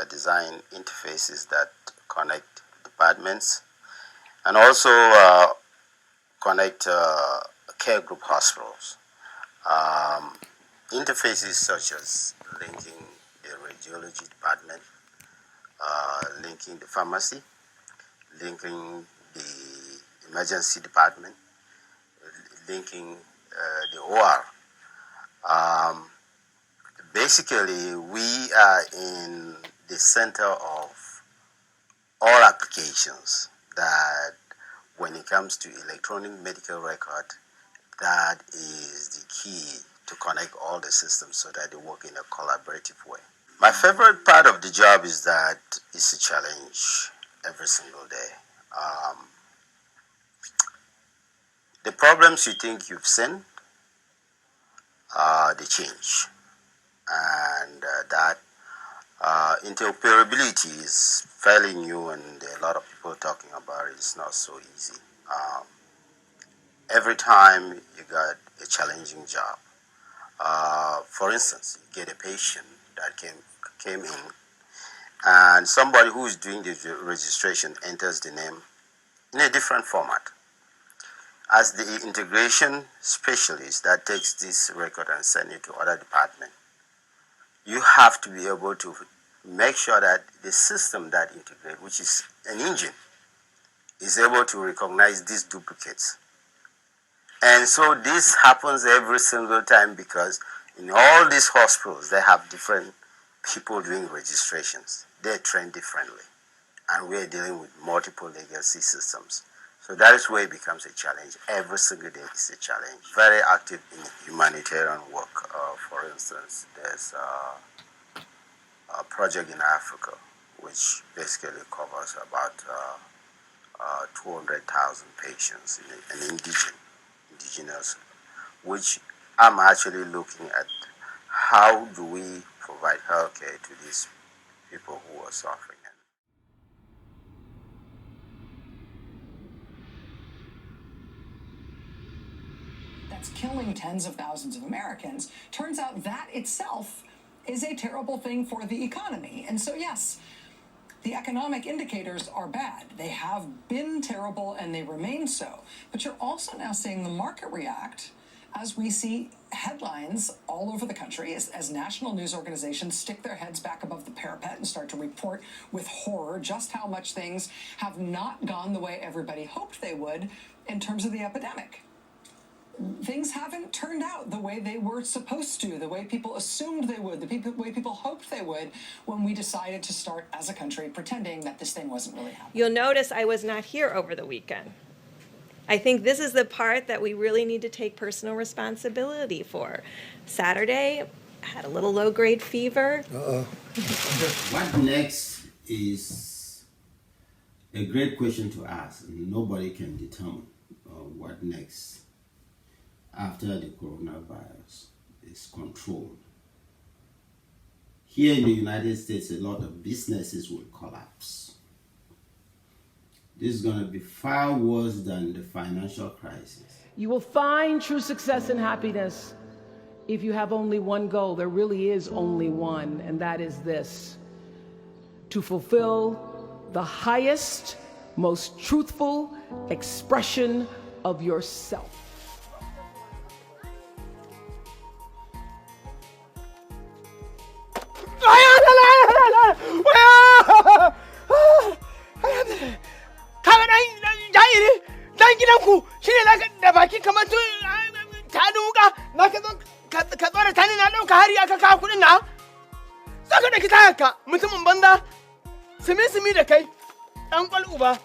design interfaces that connect departments and also connect care group hospitals. Interfaces such as linking the radiology department, linking the pharmacy, linking the emergency department, linking the OR. Basically, we are in the center of all applications that when it comes to electronic medical record, that is the key to connect all the systems so that they work in a collaborative way. My favorite part of the job is that it's a challenge every single day. The problems you think you've seen, they change. And that interoperability is fairly new, and there are a lot of people talking about it. It's not so easy. Every time you got a challenging job. For instance, you get a patient that came in, and somebody who is doing the registration enters the name in a different format. As the integration specialist that takes this record and sends it to other departments, you have to be able to make sure that the system that integrates, which is an engine, is able to recognize these duplicates. And so this happens every single time because in all these hospitals, they have different people doing registrations. They're trained differently. And we're dealing with multiple legacy systems. So that is where it becomes a challenge. Every single day is a challenge. Very active in humanitarian work. For instance, there's a project in Africa which basically covers about 200,000 patients in indigenous, which I'm actually looking at how do we provide healthcare to these people who are suffering. That's killing tens of thousands of Americans. Turns out that itself is a terrible thing for the economy. And so, yes, the economic indicators are bad. They have been terrible and they remain so. But you're also now seeing the market react as we see headlines all over the country as national news organizations stick their heads back above the parapet and start to report with horror just how much things have not gone the way everybody hoped they would in terms of the epidemic. Things haven't turned out the way they were supposed to, the way people assumed they would, the way people hoped they would when we decided to start as a country pretending that this thing wasn't really happening. You'll notice I was not here over the weekend. I think this is the part that we really need to take personal responsibility for. Saturday, I had a little low-grade fever. What next is a great question to ask, and nobody can determine what next after the coronavirus is controlled. Here in the United States, a lot of businesses will collapse. This is going to be far worse than the financial crisis. You will find true success and happiness if you have only one goal. There really is only one, and that is this: to fulfill the highest, most truthful expression of yourself. gidanku shine zaka da baki kamar ta duka na ka tsora tani na dauka hari aka kawo kudin na saka da kitayarka mutumin banza simi da kai dan kwal uba